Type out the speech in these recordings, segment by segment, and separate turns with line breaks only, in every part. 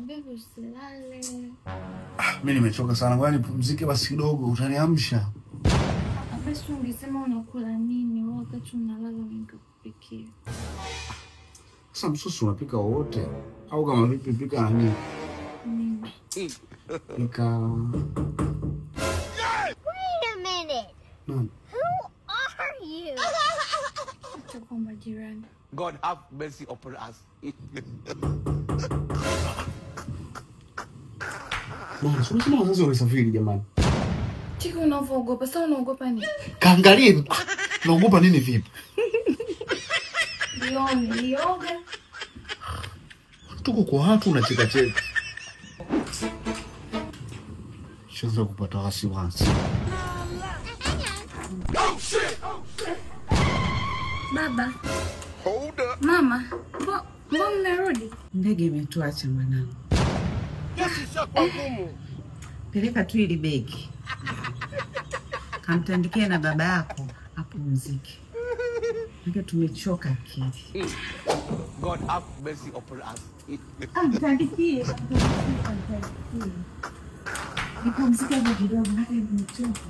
Bebe usilale.
Mimi nimechoka sana. Ngoja nipumzike basi kidogo, utaniamsha.
Basi ungesema unakula nini wakati unalala ningekupikia.
Sasa msosi unapika wote au kama vipi pika na nini? Pika.
Wait a minute. Who are you?
Tukomba jirani.
God have mercy upon us.
Bwana, sio wazazi wamesafiri jamani.
Chiko unaogopa, sasa unaogopa nini?
Kaangalie. Unaogopa nini vipi?
Lioga.
Tuko kwa watu unacheka cheka. Shaanza kupata wasiwasi.
Baba.
Hold up.
Mama, mbona mnarudi?
Ndege imetuacha mwanangu. Peleka tu ile begi. Kamtandikie na baba yako apumzike. Ndio tumechoka akili.
God have mercy upon us.
Amtandikie. Nipumzike kidogo hata nimechoka.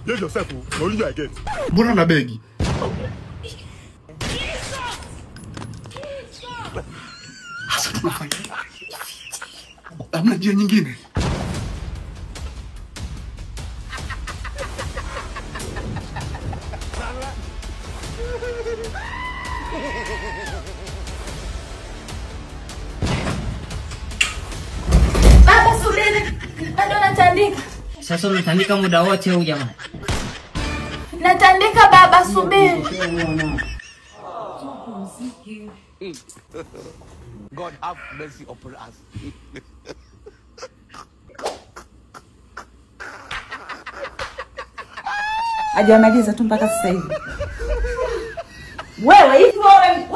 Get yourself, or you again.
Mbona na begi? Sasa tunafanya. Hamna njia nyingine.
Baba subiri. Bado natandika.
Sasa unatandika muda wote huyu jamani.
Natandika baba subiri.
God have mercy upon us.
Hajamaliza tu mpaka sasa hivi. Wewe hivi wewe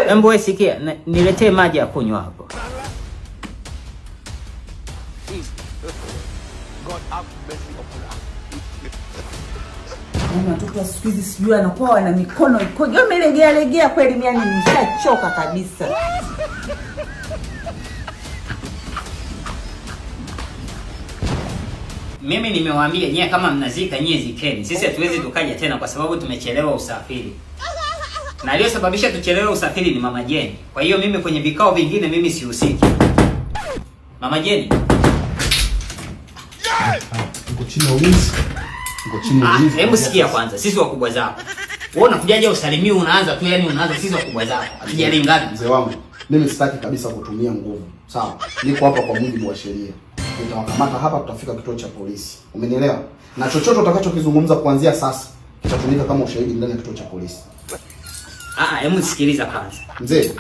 Embo wewe sikia, niletee maji ya kunywa hapo.
God have mercy upon us.
watoto wa siku hizi sijui anakuwa wana mikono ikoje. Umelegea kweli, mimi nishachoka kabisa.
Mimi nimewaambia nyie kama mnazika nyie zikeni. Sisi hatuwezi tukaja tena kwa sababu tumechelewa usafiri. Na aliyosababisha tuchelewe usafiri ni Mama Jeni. Kwa hiyo mimi kwenye vikao vingine mimi sihusiki. Mama Jeni.
Uko chini ya ulinzi. Uko chini ya ulinzi.
Hebu sikia kwanza, sisi wakubwa zako. Wewe unakujaje usalimie unaanza tu, yani unaanza sisi wakubwa zako. Hatujali ngapi
mzee wangu. Mimi sitaki kabisa kutumia nguvu. Sawa. Niko hapa kwa mujibu wa sheria. Nitawakamata hapa, tutafika kituo cha polisi. Umenielewa? Na chochote utakachokizungumza kuanzia sasa kitatumika kama ushahidi ndani ya kituo cha polisi.
Hebu sikiliza kwanza.
Mzee,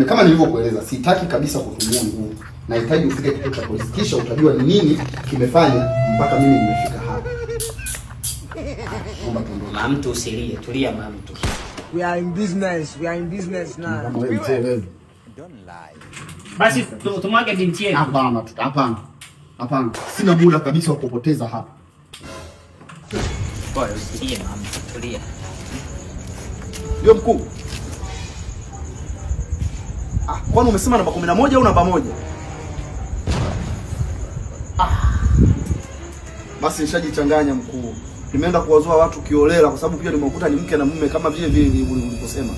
kama nilivyokueleza, sitaki kabisa kutumia nguvu. Nahitaji ufike kituo cha polisi kisha utajua ni nini kimefanya mpaka mimi nimefika hapa.
Mama mtu usilie, tulia mama mtu.
We are in business now.
Don't lie.
Basi tumwage binti yetu.
Hapana. Sina muda kabisa wa kupoteza hapa.
Bora usilie mama, tulia.
Ndio mkuu. Kwani umesema namba 11 au namba 1? Basi nishajichanganya mkuu. Nimeenda kuwazoa watu kiolela kwa sababu pia nimekuta ni mke na mume kama vile ulivyosema.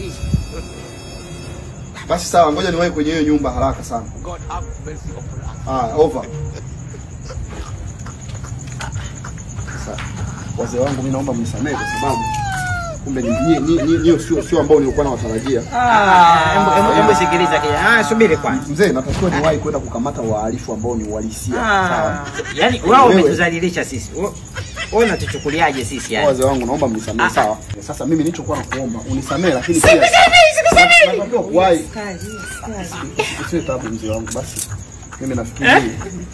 Basi sawa, ngoja niwahi kwenye hiyo nyumba haraka sana.
God have mercy upon us.
Over. Sasa wazee wangu mimi naomba mnisamehe kwa sababu kumbe ni sio ambao nilikuwa nawatarajia.
Hebu sikiliza kia. Subiri kwanza.
Mzee, natakiwa niwahi kwenda kukamata wahalifu ambao ni uhalisia. Sawa.
Yaani wao umetuzalilisha sisi. Wewe unatuchukuliaje sisi yani?
Wazee wangu naomba mnisamehe, sawa? Sasa mimi nilichokuwa nakuomba unisamehe, lakini pia natakiwa kuwahi. Sio tabu mzee wangu, basi mimi nafikiri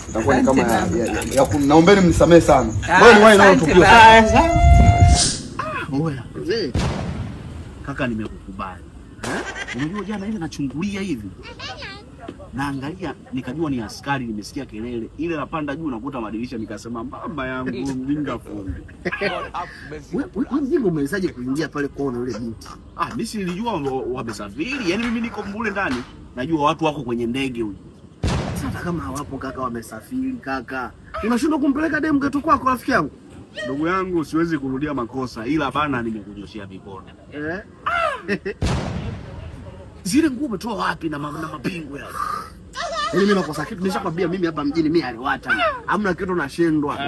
itakuwa ni kama naombeni mnisamehe sana. Wewe ni wahi nao tukio. Oya, mzee. Kaka nimekukubali. Unajua jana ile nachungulia hivi.
Naangalia nikajua ni askari, nimesikia kelele. Ile napanda juu nakuta madirisha, nikasema mama yangu mjinga fundi.
Wewe mjinga umewezaje kuingia pale kuona yule binti?
Mimi si nilijua wamesafiri. Yaani mimi niko mbule ndani, najua watu wako kwenye ndege huyu.
Sasa kama hawapo kaka, wamesafiri kaka, unashindwa kumpeleka demu geto kwako rafiki yangu?
Ndugu yangu, siwezi kurudia makosa, ila bana nimekunyoshia mikono.
Zile nguo umetoa wapi na mapingo yale? Mimi nakosa kitu, nishakwambia mimi hapa mjini mimi aliwata. Hamna kitu nashindwa.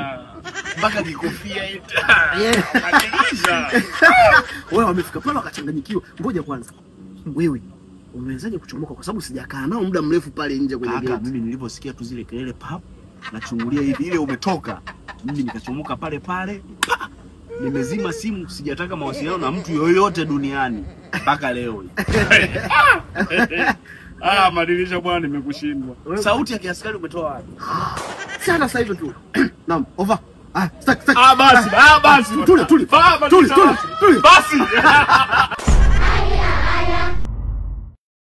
Mpaka kikofia ita.
Wewe wamefika pale wakachanganyikiwa. Ngoja kwanza. Wewe umewezaje kuchomoka? Kwa sababu sijakaa nao muda mrefu pale nje kwenye gate.
Mimi niliposikia tu zile kelele pap, nachungulia hivi ile umetoka. Mimi nikachomoka pale pale. Nimezima simu, sijataka mawasiliano na mtu yoyote duniani mpaka leo. Madirisha bwana, nimekushindwa.
Sauti ya kiaskari umetoa wapi? Sana sasa hivi tu. Naam, over.
Basi.
Tuli.
Basi.